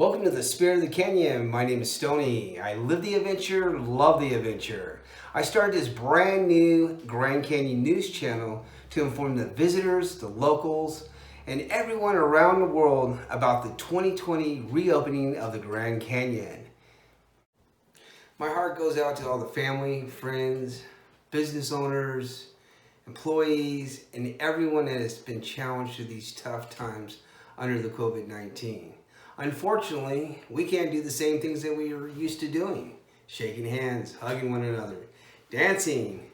Welcome to the Spirit of the Canyon. My name is Stoney. I live the adventure, love the adventure. I started this brand new Grand Canyon news channel to inform the visitors, the locals, and everyone around the world about the 2020 reopening of the Grand Canyon. My heart goes out to all the family, friends, business owners, employees, and everyone that has been challenged through these tough times under the COVID-19. Unfortunately, we can't do the same things that we were used to doing. Shaking hands, hugging one another, dancing,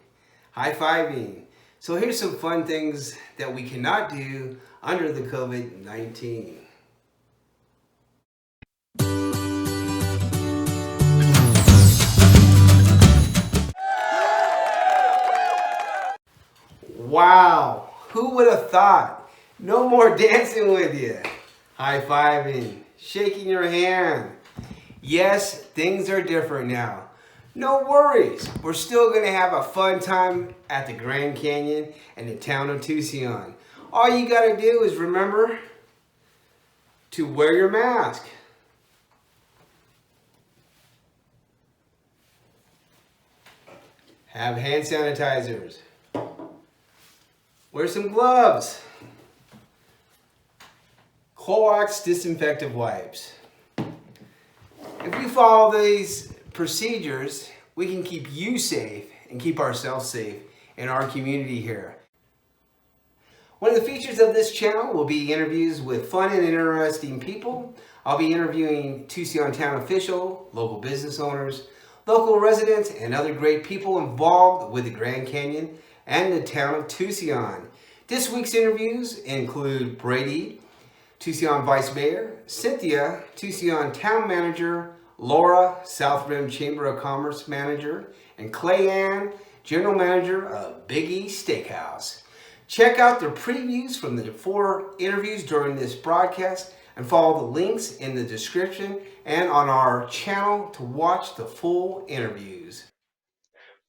high-fiving. So here's some fun things that we cannot do under the COVID-19. Wow, who would have thought? No more dancing with you. High-fiving, shaking your hand. Yes, things are different now. No worries, we're still going to have a fun time at the Grand Canyon and the Town of Tusayan. All you got to do is remember to wear your mask. Have hand sanitizers. Wear some gloves. Clorox disinfectant wipes. If we follow these procedures, we can keep you safe and keep ourselves safe in our community here. One of the features of this channel will be interviews with fun and interesting people. I'll be interviewing Tusayan Town officials, local business owners, local residents, and other great people involved with the Grand Canyon and the Town of Tusayan. This week's interviews include Brady, Tusayan Vice Mayor, Cynthia, Tusayan Town Manager, Laura, South Rim Chamber of Commerce Manager, and Clayann, General Manager of Big E Steakhouse. Check out the previews from the 4 interviews during this broadcast and follow the links in the description and on our channel to watch the full interviews.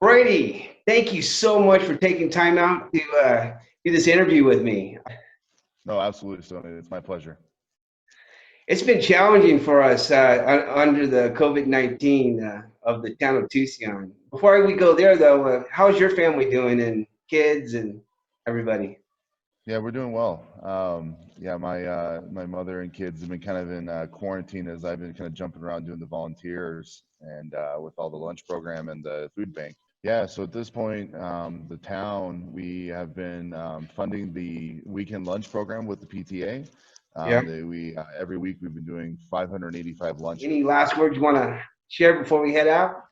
Brady, thank you so much for taking time out to do this interview with me. No, absolutely, Stoney. It's my pleasure. It's been challenging for us under the COVID-19 of the Town of Tusayan. Before we go there, though, how's your family doing and kids and everybody? Yeah, we're doing well. My mother and kids have been kind of in quarantine as I've been kind of jumping around doing the volunteers and with all the lunch program and the food bank. Yeah, so at this point, the town, we have been funding the weekend lunch program with the PTA. Every week we've been doing 585 lunches. Any last words you want to share before we head out?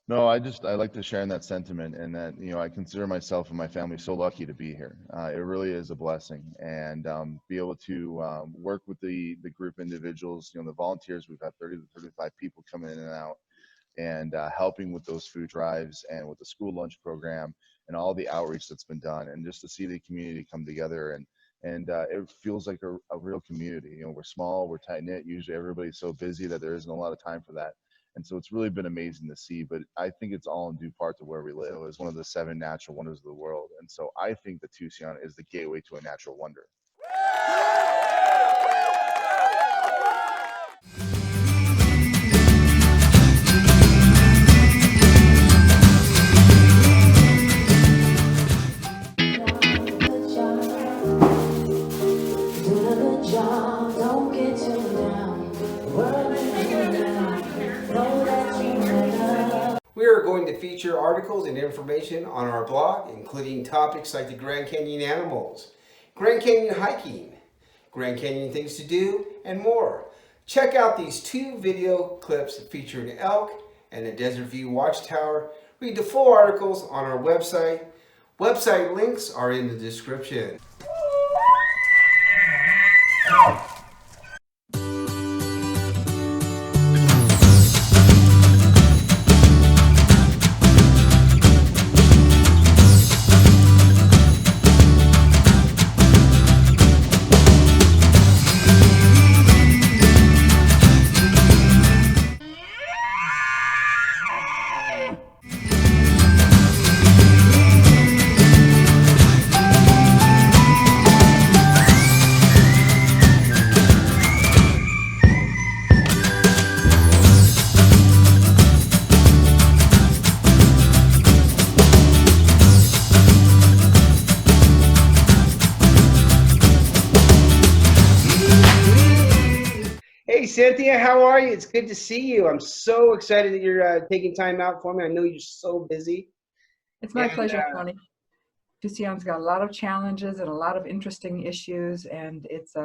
No, I like to share in that sentiment, and that, I consider myself and my family so lucky to be here. It really is a blessing, and be able to work with the group individuals, the volunteers. We've had 30 to 35 people coming in and out, and helping with those food drives and with the school lunch program and all the outreach that's been done, and just to see the community come together, and it feels like a real community. We're small, we're tight knit. Usually everybody's so busy that there isn't a lot of time for that, and so it's really been amazing to see. But I think it's all in due part to where we live. It's one of the 7 natural wonders of the world, and so I think that Tusayan is the gateway to a natural wonder. We are going to feature articles and information on our blog, including topics like the Grand Canyon animals, Grand Canyon hiking, Grand Canyon things to do, and more. Check out these 2 video clips featuring elk and the Desert View Watchtower. Read the full articles on our website. Website links are in the description. Cynthia, how are you? It's good to see you. I'm so excited that you're taking time out for me. I know you're so busy. It's my pleasure, Tony. Tusayan's got a lot of challenges and a lot of interesting issues, and it's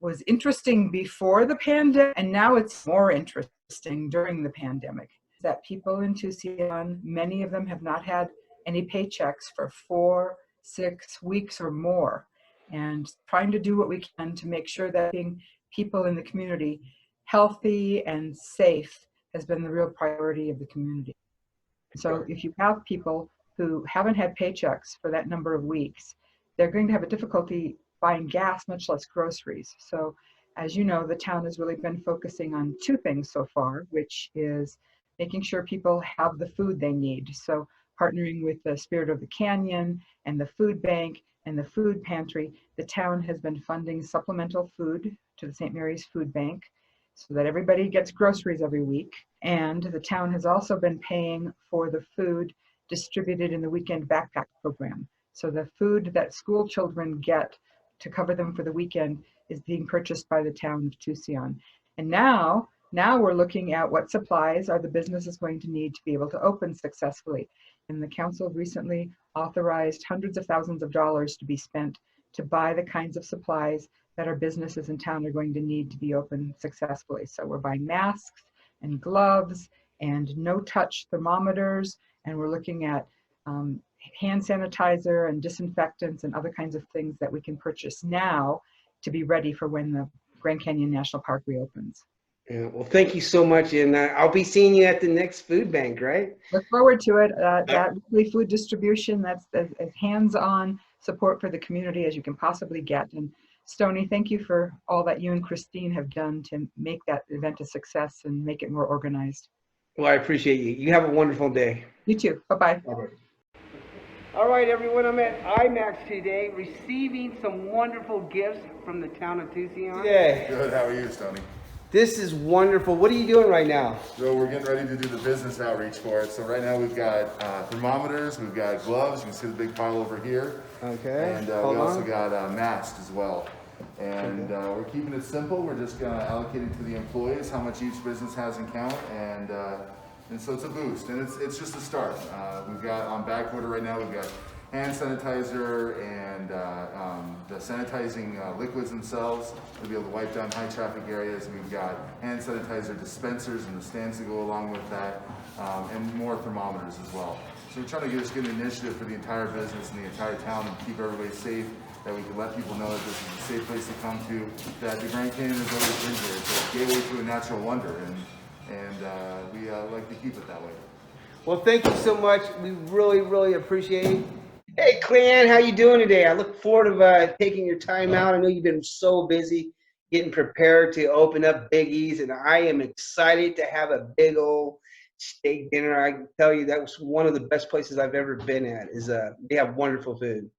was interesting before the pandemic, and now it's more interesting during the pandemic. That people in Tusayan, many of them have not had any paychecks for 4, 6 weeks or more, and trying to do what we can to make sure that being people in the community healthy and safe has been the real priority of the community. So if you have people who haven't had paychecks for that number of weeks, they're going to have a difficulty buying gas, much less groceries. So as you know, the town has really been focusing on 2 things so far, which is making sure people have the food they need. So partnering with the Spirit of the Canyon and the food bank and the food pantry, the town has been funding supplemental food to the St. Mary's Food Bank so that everybody gets groceries every week. And the town has also been paying for the food distributed in the weekend backpack program. So the food that school children get to cover them for the weekend is being purchased by the town of Tusayan. And now we're looking at what supplies are the businesses going to need to be able to open successfully. And the council recently authorized hundreds of thousands of dollars to be spent to buy the kinds of supplies that our businesses in town are going to need to be open successfully. So we're buying masks and gloves and no-touch thermometers, and we're looking at hand sanitizer and disinfectants and other kinds of things that we can purchase now to be ready for when the Grand Canyon National Park reopens. Yeah, well, thank you so much, and I'll be seeing you at the next food bank, right? Look forward to it. That weekly food distribution, that's as hands-on support for the community as you can possibly get. And Stoney, thank you for all that you and Christine have done to make that event a success and make it more organized. Well, I appreciate you. You have a wonderful day. You too. Bye-bye. All right, everyone, I'm at IMAX today receiving some wonderful gifts from the town of Tusayan. Good, how are you, Stoney? This is wonderful. What are you doing right now? So we're getting ready to do the business outreach for it. So right now we've got thermometers, we've got gloves, you can see the big pile over here. Okay. And we also got masks as well. And we're keeping it simple. We're just gonna allocate it to the employees, how much each business has in count, and so it's a boost, and it's just a start. We've got on back order right now, we've got hand sanitizer and the sanitizing liquids themselves to be able to wipe down high traffic areas. We've got hand sanitizer dispensers and the stands to go along with that, and more thermometers as well. So we're trying to just get an initiative for the entire business and the entire town and keep everybody safe, that we can let people know that this is a safe place to come to, that the Grand Canyon has always been here. It's a gateway to a natural wonder, and we like to keep it that way. Well, thank you so much. We really, really appreciate it. Hey, Clayann, how you doing today? I look forward to taking your time out. I know you've been so busy getting prepared to open up Big E's, and I am excited to have a big old steak dinner. I can tell you that was one of the best places I've ever been at. They have wonderful food.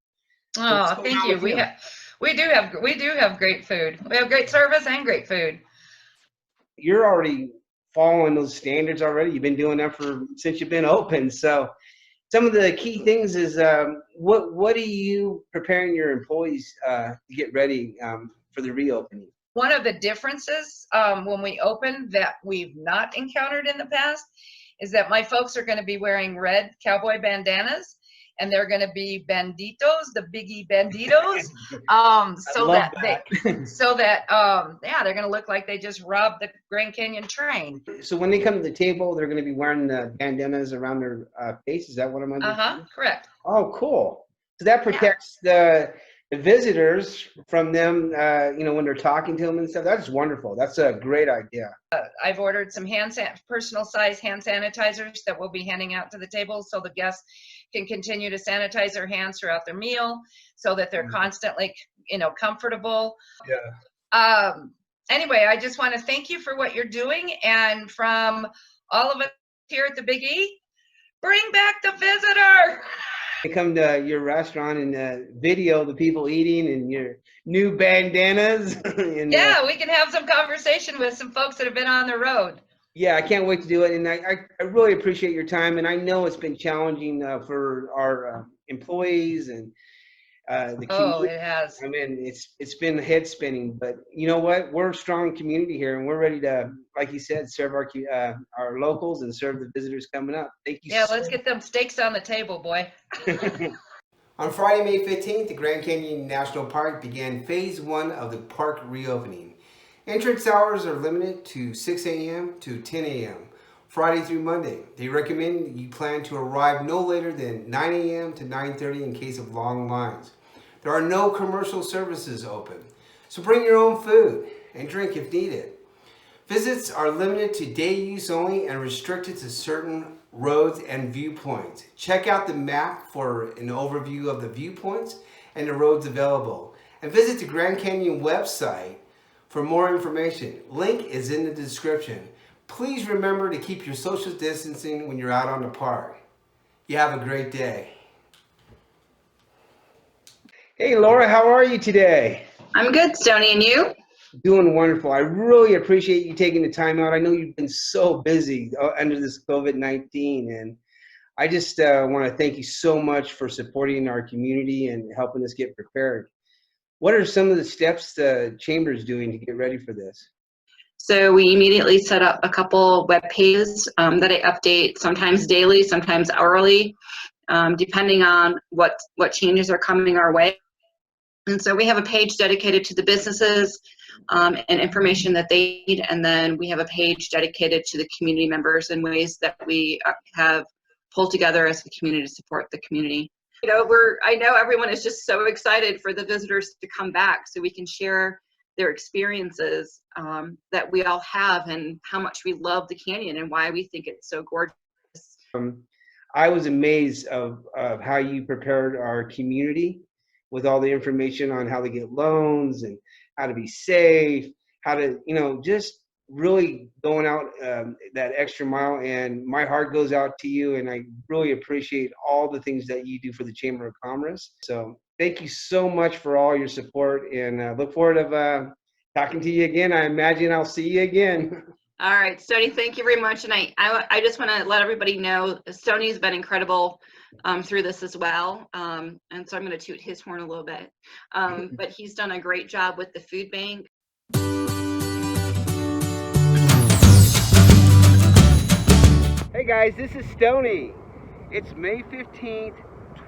Oh, thank you. We do have great food. We have great service and great food. You're already following those standards already. You've been doing that since you've been open. So some of the key things is what are you preparing your employees to get ready for the reopening? One of the differences when we open that we've not encountered in the past is that my folks are going to be wearing red cowboy bandanas, and they're going to be banditos, the Biggie banditos, they're going to look like they just robbed the Grand Canyon train. So when they come to the table, they're going to be wearing the bandanas around their face. Is that what I'm understanding? Correct. Oh, cool. So that protects the visitors from them, when they're talking to them and stuff. That's wonderful. That's a great idea. I've ordered some personal size hand sanitizers that we'll be handing out to the table so the guests can continue to sanitize their hands throughout their meal so that they're constantly, comfortable. Yeah. Anyway, I just want to thank you for what you're doing. And from all of us here at the Big E, bring back the visitor. They come to your restaurant and video the people eating and your new bandanas. And, we can have some conversation with some folks that have been on the road. Yeah, I can't wait to do it. And I really appreciate your time. And I know it's been challenging for our employees and The Oh, community, it has. I mean, it's been head spinning, but you know what? We're a strong community here, and we're ready to, like you said, serve our locals and serve the visitors coming up. Thank you. Yeah, let's get them steaks on the table, boy. On Friday, May 15th, the Grand Canyon National Park began Phase 1 of the park reopening. Entrance hours are limited to 6 a.m. to 10 a.m. Friday through Monday. They recommend you plan to arrive no later than 9 a.m. to 9:30 in case of long lines. There are no commercial services open, so bring your own food and drink if needed. Visits are limited to day use only and restricted to certain roads and viewpoints. Check out the map for an overview of the viewpoints and the roads available. And visit the Grand Canyon website for more information. Link is in the description. Please remember to keep your social distancing when you're out on the park. You have a great day. Hey Laura, how are you today? I'm good, Stony, and you? Doing wonderful. I really appreciate you taking the time out. I know you've been so busy under this COVID-19, and I just want to thank you so much for supporting our community and helping us get prepared. What are some of the steps the chamber is doing to get ready for this? So we immediately set up a couple web pages that I update sometimes daily, sometimes hourly, depending on what changes are coming our way. And so we have a page dedicated to the businesses and information that they need, and then we have a page dedicated to the community members and ways that we have pulled together as a community to support the community. You know, I know everyone is just so excited for the visitors to come back so we can share their experiences that we all have and how much we love the canyon and why we think it's so gorgeous. I was amazed of how you prepared our community with all the information on how to get loans and how to be safe, how to, you know, just really going out that extra mile. And my heart goes out to you, and I really appreciate all the things that you do for the Chamber of Commerce. So thank you so much for all your support, and look forward to talking to you again. I imagine I'll see you again. All right, Stony, thank you very much. And I just want to let everybody know Stony's been incredible through this as well. And so I'm going to toot his horn a little bit. But he's done a great job with the food bank. Hey guys, this is Stony. It's May 15th,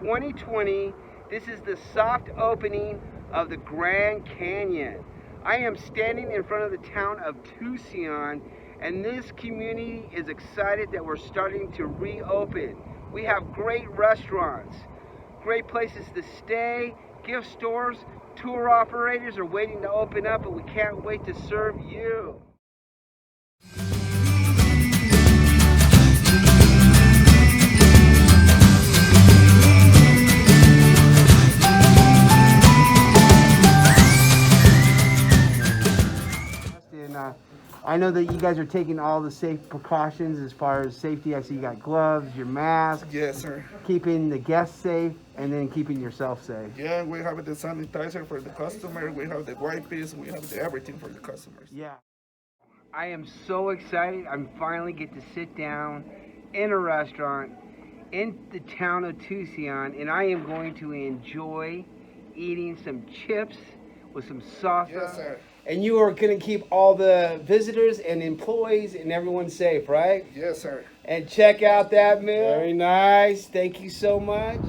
2020. This is the soft opening of the Grand Canyon. I am standing in front of the town of Tusayan, and this community is excited that we're starting to reopen. We have great restaurants, great places to stay, gift stores, tour operators are waiting to open up, and we can't wait to serve you. I know that you guys are taking all the safe precautions as far as safety. I see you got gloves, your mask. Yes, sir. Keeping the guests safe and then keeping yourself safe. Yeah, we have the sanitizer for the customer. We have the wipes. We have everything for the customers. Yeah. I am so excited. I'm finally get to sit down in a restaurant in the town of Tusayan, and I am going to enjoy eating some chips with some salsa. Yes, sir. And you are going to keep all the visitors and employees and everyone safe, right? Yes, sir. And check out that meal. Very nice. Thank you so much.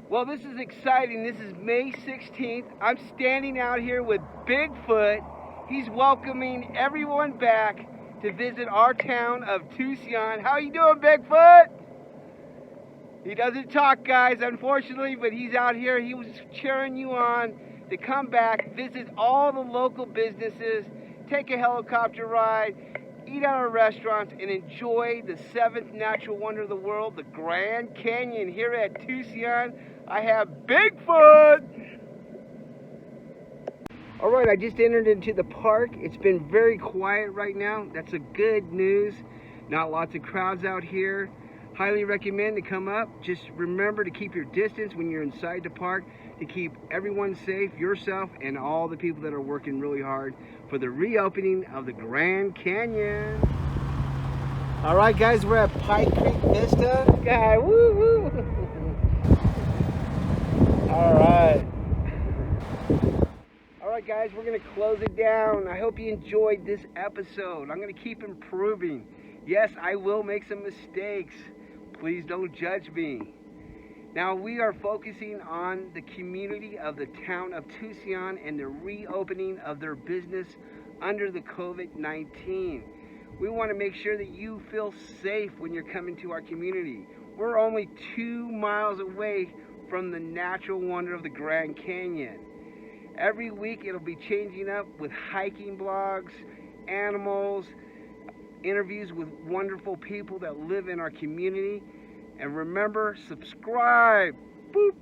Well, this is exciting. This is May 16th. I'm standing out here with Bigfoot. He's welcoming everyone back to visit our town of Tusayan. How you doing, Bigfoot? He doesn't talk, guys, unfortunately, but he's out here. He was cheering you on to come back, visit all the local businesses, take a helicopter ride, eat at our restaurants, and enjoy the seventh natural wonder of the world, the Grand Canyon here at Tusayan. I have Bigfoot! All right, I just entered into the park. It's been very quiet right now. That's a good news. Not lots of crowds out here. Highly recommend to come up. Just remember to keep your distance when you're inside the park, to keep everyone safe, yourself, and all the people that are working really hard for the reopening of the Grand Canyon. All right, guys, we're at Pike Creek Vista. Guy, woo woo. All right, guys, we're going to close it down. I hope you enjoyed this episode. I'm going to keep improving. Yes, I will make some mistakes. Please don't judge me. Now, we are focusing on the community of the town of Tusayan and the reopening of their business under the COVID-19. We want to make sure that you feel safe when you're coming to our community. We're only 2 miles away from the natural wonder of the Grand Canyon. Every week it'll be changing up with hiking blogs, animals, interviews with wonderful people that live in our community. And remember, subscribe. Boop.